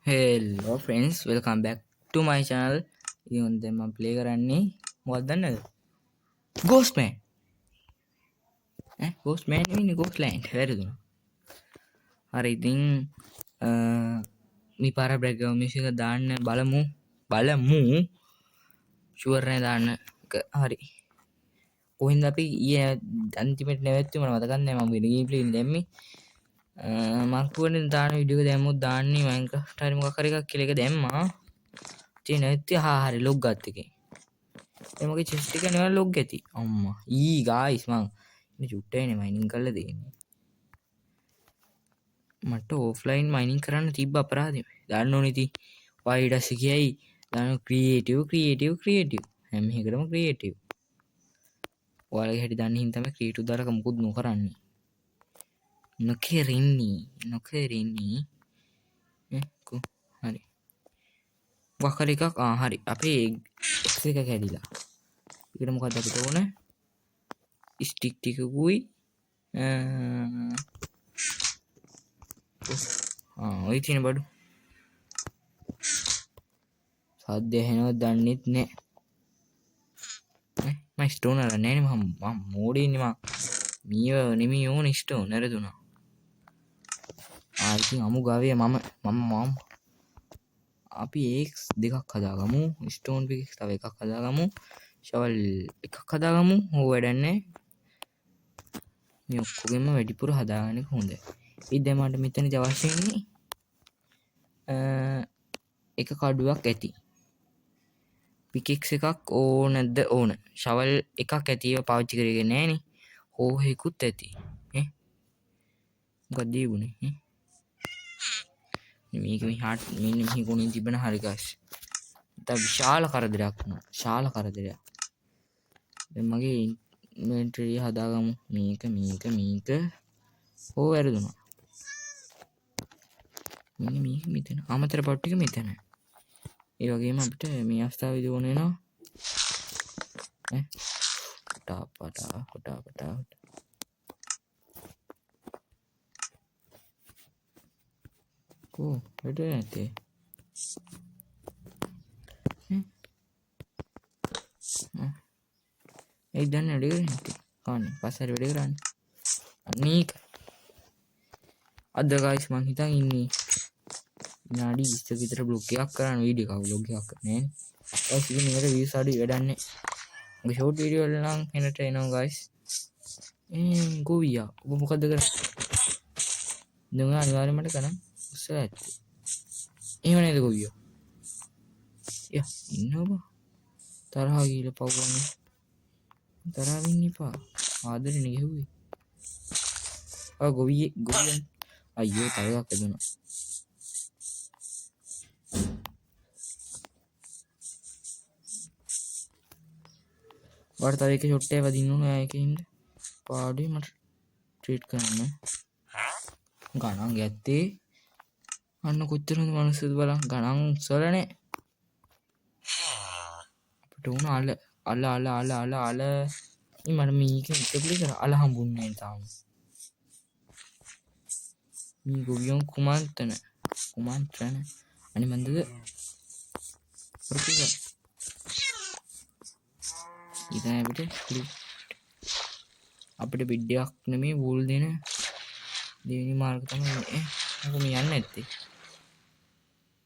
Hello friends, welcome back to my channel. ඉතින් දැන් මම ප්ලේ කරන්නේ මොකක්ද දන්නද? Ghostman. Ghostman නෙවෙයි Ghostland. වැරදුනා. හරි ඉතින් මේ පාර බෑග්ග්‍රවුන්ඩ් මියුසික් එක දාන්න බලමු. ෂුවර් නේ දාන්න. හරි. කොහෙන්ද අපි ඊයේ අන්තිමට නැවතුනේ මම මතක නැහැ මම වෙන ගේම් ප්ලේ දැම්මේ. මම කොහෙන්ද දාන වීඩියෝ එක දැම්මොත් දාන්නේ මයින්ක්‍රාෆ්ට් හරි මොකක් හරි එකක් කියලා එක දැම්මා. ඉතින් නැත්te හරි ලොග් ගත් එකේ. මගේ චෙස්ට් එක නෙවෙයි ලොග් ඇති අම්මා ගායිස් මං ඉන්නේ චුට්ටයිනේ මයිනින් කරලා දෙන්නේ මට ඕෆ්ලයින් මයිනින් කරන්න තිබ්බ අපරාධෙ දාන්න ඕනේ ඉතින් වයිඩස් කියයි දාන්න ක්‍රියේටිව් හැම එකටම ක්‍රියේටිව් ඔයාලගේ හැටි දන්නේ හින් තමයි ක්‍රියේටිව් දාලා මොකුත් නොකරන්නේ නොකරන්නේ කො හරි වකර එකක් හරි අපේ එක්ස් එක කැඩිලා ඒකට මොකක්ද අපිට ඕනේ ස්ටික් ටිකකුයි ඔය තියෙන බඩු සද්ද ඇහෙනවද දන්නෙත් නෑ මම ස්ටෝන් අරන් නෑනේ මම මෝඩේ ඉන්නේ මම මීව නෙමෙයි ඕන ස්ටෝන් නැරදුනා ඉතින් අමු ගාවේ මම අපි ඒක්ස් දෙකක් හදාගමු ස්ටෝන් පික්ස් තව එකක් හදාගමු ෂවල් එකක් හදාගමු ඕව වැඩන්නේ මේ ඔක්කොගෙම වැඩිපුර හදාගන්න එක හොඳයි ඉතින් මට මෙතනදී අවශ්‍ය වෙන්නේ එක කඩුවක් ඇති පිකෙක්ස් එකක් ඕනද ඕන ෂවල් එකක් ඇතිව පාවිච්චි කරගෙන නෑනේ හෝහෙකුත් ඇති මොකක්ද දීුනේ මේක මෙහාට මෙන්න මෙහි කොනින් තිබෙන හරි ගස් තා විශාල කරදරයක් වුණා දැන් මගේ ඉන්වෙන්ටරි හදාගමු මේක ඕ වැරදුනා මෙන්න මේක මෙතන අමතර පොට් ටික මෙතන ඒ වගේම අපිට මේ අවස්ථාවේදී ඕන වෙනවා පටා කෝ වැඩ නැත්තේ ඒ දැන් වැඩ කරන්නේ නැත්තේ කන්නේ පස්සට වැඩ කරන්නේ අනීක අද ගයිස් මං හිතන් ඉන්නේ විනාඩි 20ක විතර බ්ලොග් එකක් කරන්න වීඩියෝ එකක් බ්ලොග් එකක් කරන්නේ ඈස් ඉතින් මේකට views අඩුයි වැඩන්නේ මගේ ෂෝට් වීඩියෝ වල නම් එනට එනවා ගයිස් ගෝවියා ඔබ මොකද කරන්නේ දුඟ අනිවාර්යයෙන් මට කරන්න උත්සාහ ඇත්තේ එහෙම නේද ගෝවියා යා ඉන්න ඔබ තරහ ගිහලා පව්වන්නේ තරහ වෙන්න එපා ආදරෙනේ ගෙහුවේ ගොවියන් අයියෝ තව එකක් ඇදුණා වට තව එක ෂොට් එකක් වදින්න ඕන ඒකින්ද පාඩුවේ මට ට්‍රීට් කරන්න ගණන් ගැත්තේ අන්න කොච්චර හොඳ මනුස්සයද බලන්න ගණන් උස්සලනේ අපිට උන අල මට මේක ඉතපලි කර අල හම්බුන්නේ නැහැ තාම මේ ගොවියන් කුමන්ත්‍රණ අනිමන්දද ප්‍රතික ඉතින් අපිට බිඩ්ඩයක් නෙමෙයි වූල් දෙන දෙවෙනි මාර්ග තමයි මොකද මේ යන්නේ නැත්තේ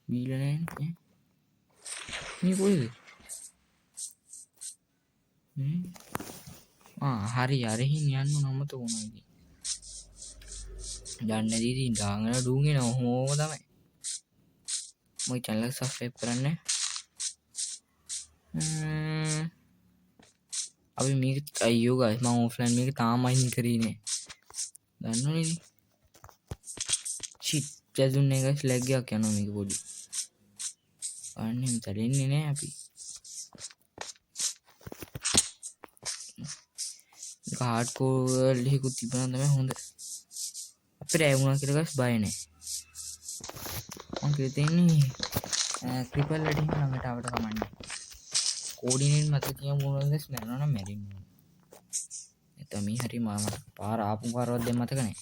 බීලා නැහැ මේ කොහෙද හරි අරහින් යන්න නමත වුණා ඉතින් යන්නේ ඉතින් ඩාංගන ඩුංගෙන ඔහොම තමයි මගේ channel එක subscribe කරන්න අපි මේක අයියෝ guys මම offline මේක තාම අයින් කරේ නෑ දන්නවනේ shit ජදුන්නේ guys lag එකක් යනවා මේක පොඩි අනේ මෙතනින්නේ නෑ අපි hardcore ලෙහිකුත් තිබුණා තමයි හොඳ අපිට ඇවුණා කියලා guys බය නෑ මම කිව්වේ තින්නේ ක්‍රිපල් වලින් ළඟට ආවට කමන්නේ කෝඩිනේට් මත කියමු මොනවද guys මරනවා නම් මැරෙන්න ඕන නැත්නම් මේ හරි මම පාර ආපු පාරවත් දෙන්න මතක නෑ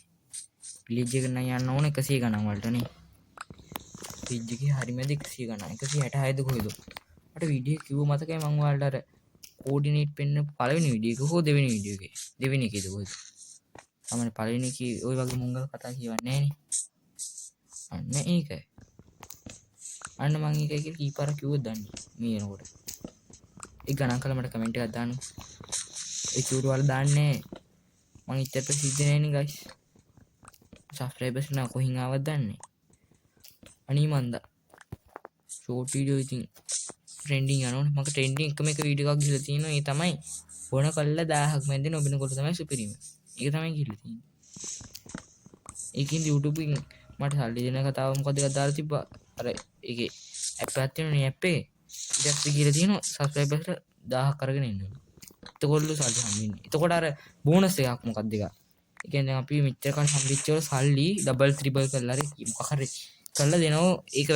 විලේජ් එකට නම් යන්න ඕන 100 ගණන් වලට නේ පේජ් එකේ හරියම 100 ගණන් 166ද කොහෙද අර වීඩියෝ කිව්ව මතකයි මං ඔයාලට අර කෝඩිනේට් පෙන්න පළවෙනි වීඩියෝ එක හෝ දෙවෙනි වීඩියෝ එකේ දෙවෙනි එකේද කොහෙද තමයි පළවෙනි එකේ ওই වගේ මොංගල කතා කියවන්නේ නෑනේ අන්න ඒකයි අන්න මං ඒකයි කියලා කීපාරක් කිව්වොත් දන්නේ මේ එනකොට ඒ ගණන් කළා මට කමෙන්ට් එකක් දාන්න ඒ චූට් වල දාන්නේ මං ඉච්චර ප්‍රසිද්ධ නෑනේ ගයිස් සබ්ස්ක්‍රයිබර්ස් නා කොහින් ආවද දන්නේ අනී මන්දා ෂෝට් වීඩියෝ ඉතින් ට්‍රෙන්ඩින් යනවනේ මගේ ට්‍රෙන්ඩින් එකම එක වීඩියෝ එකක් ගිහලා තියෙනවා ඒ තමයි බොන කල්ලා 1000ක් මැද්දේ නොබිනකොට තමයි සුපිරිම ඒක තමයි ගිහලා තියෙන්නේ ඒකින් YouTube එකෙන් මට සල්ලි දෙන කතාව මොකද එකක් දාලා තිබ්බා අර ඒකේ ඇප් එකක් තියෙනනේ ඇප් එකේ ඊට පස්සේ ගිහලා තියෙනවා සබ්ස්ක්‍රයිබර්ස් 1000ක් අරගෙන ඉන්නවා එතකොටලු සල්ලි හම්බෙන්නේ එතකොට අර බෝනස් එකක් මොකක්ද එක ඒ කියන්නේ අපි මෙච්චර කල් සම්පිච්ච වල සල්ලි ඩබල් ත්‍රිබල් කරලා හරි මොකක් හරි කරලා දෙනවා ඒක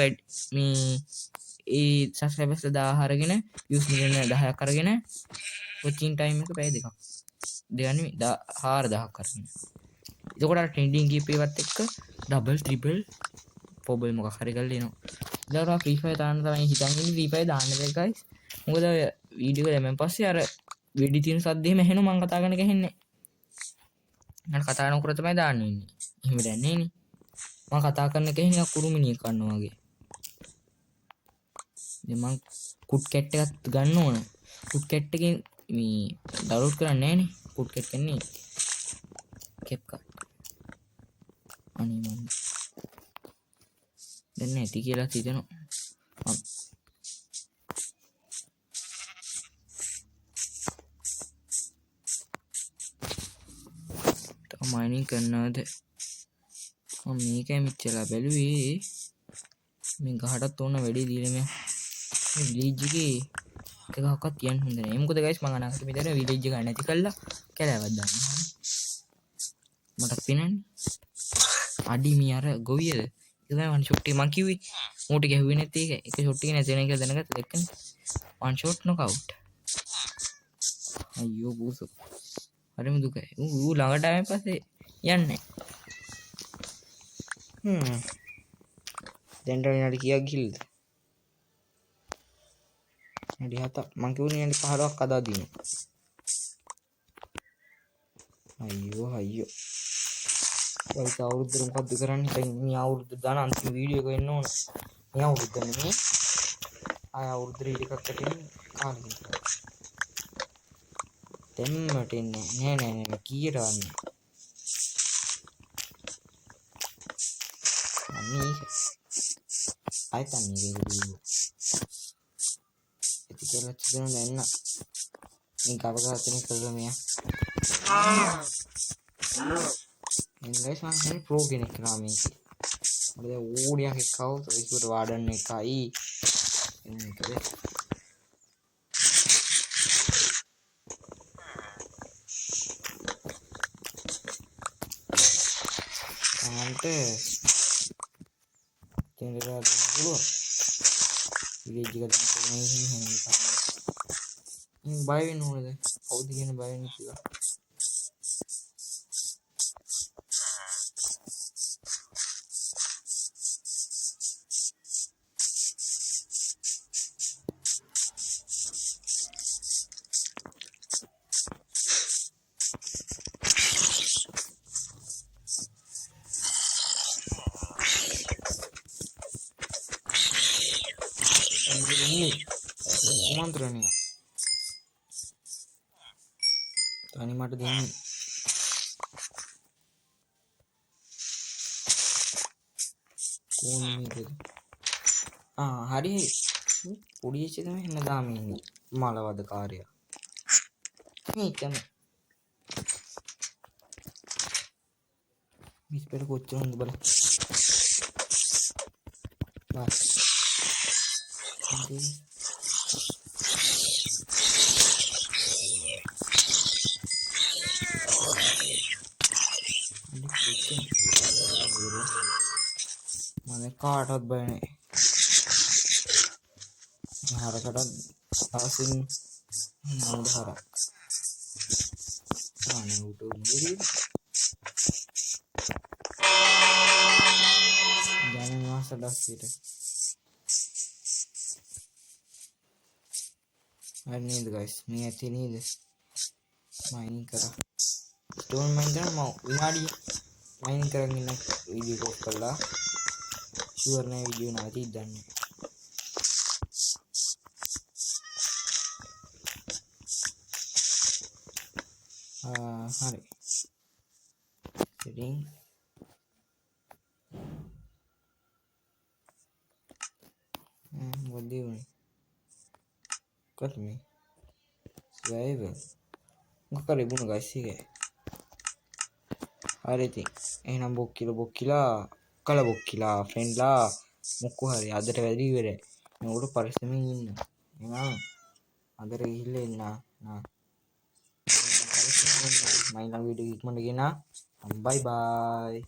මේ ඒ සබ්ස්ක්‍රයිබර්ස් 1000 අරගෙන views මිලියන 10ක් අරගෙන watching time එක පැය දෙකක් දෙන්නේ 4000ක් අරගෙන එතකොට අර ට්‍රෙන්ඩින් ගියපේවත් එක්ක ඩබල් ත්‍රිබල් පොබල් මොකක් හරි කරලා එනවා ඊළඟට ෆ්‍රී ෆයර් දාන්න තමයි හිතන් ඉන්නේ ෆ්‍රී ෆයර් දාන්න බෑ ගයිස් මොකද වීඩියෝ එක දැම්මන් පස්සේ අර වෙඩි තියෙන සද්ද එහෙම ඇහෙනවා මං කතා කරන එක ඇහෙන්නේ මම කතා නොකර තමයි දාන්න ඉන්නේ එහෙම දැන්නේ නේ මම කතා කරන එක නිකන් කුරුමිනියක් කන්නවා වගේ දැන් මං කුට් කැට් එකක් ගන්න ඕන කුට් කැට් එකෙන් මේ ඩවුන්ලෝඩ් කරන්නේ නැහැ නේ කුට් කැට් කන්නේ කැප් කාඩ් අනේ මම දැන් නැති කියලා හිතනවා මයිනින් කරනවාද මම මේකයි මෙච්චර බැලුවේ මේ ගහටත් ඕන වැඩි දීලා මේ විලේජ් එකේ එකක්වත් තියන්න හොඳ නෑ මොකද ගයිස් මම අනාගතේ මෙතන විලේජ් එක නැති කළා කැලෑවක් දාන්න මට පේනන්නේ අඩි මී අර ගොවියද ඒක තමයි වන් ෂොට් එක මං කිව්වේ මූට ගැහුවේ නැති එක එක ෂොට් එක නැති වෙන එක දැනගත්ත දෙකනේ වන් ෂොට් නොකවුට් අයියෝ බූසෝ හරිම දුකයි ඌ ළඟට ආවෙන් පස්සේ යන්නේ දැන් විනාඩි කීයක් ගිහිල්ද විනාඩි 7ක් මං කිව්වේ විනාඩි 15ක් අදා දින අයියෝ ඔය අවුරුද්දට මොකද්ද කරන්නේ දැන් මේ අවුරුද්ද දාන අන්තිම වීඩියෝ එක වෙන්න ඕන මේ අවුරුද්ද නෙමෙයි ආය අවුරුද්ද එකක් කටින් කාලෙකින් දෙන්නට ඉන්නේ නෑ කීයට වන්නේ අනේ ආයතන මේක වීඩියෝ ඒක කියලා චිතන දැන්න මේ කවදාවත් කරලා මෙයා ඉංග්‍රීසි මම කියන්නේ ප්‍රෝ කෙනෙක් නා මේකේ මට දැන් ඕඩියක් එක්කවුත් ඒකට වාඩන් එකයි මේකද අන්ට තේරෙලා පුළුවන් විලේජ් එකට මේ බය වෙන්න ඕනද කවුද කියන බය වෙන්නේ කියලා මන්ත්‍රණය තනි මට දෙන්නේ කොහොමද හරි පොඩි එකේ තමයි හැමදාම ඉන්නේ මලවද කාර්යය මේ තමයි මිස්පෙර කොච්චර හොඳ බලන්න බස් මම කාටවත් බය නැහැ හරකට ආසින් නෝද හරක් අනේ උට උඹේ ජනවාස සඩස්සිට නේද ගයිස් මේ ඇති නේද මයින් කර ස්ටෝන් මයින් කරන මම විනාඩිය මයින් කරගෙන ඉන්න වීඩියෝ කොප් කරලා ෂුවර් නෑ වීඩියෝ නැති දන්නේ හරි setting what do you mean cut me survival මොකක්ද බුණ ගයිස් එක හරි ඉතින් එහෙනම් බොක්කිලා කල බොක්කිලා ෆ්‍රෙන්ඩ්ලා මොකෝ හරි අදට වැඩි ඉවරයි මම පරිස්සමින් ඉන්න එහෙනම් අදට ගිහිල්ලා එන්න මයින් නම් වීඩියෝ ඉක්මනට ගෙන බයි බයි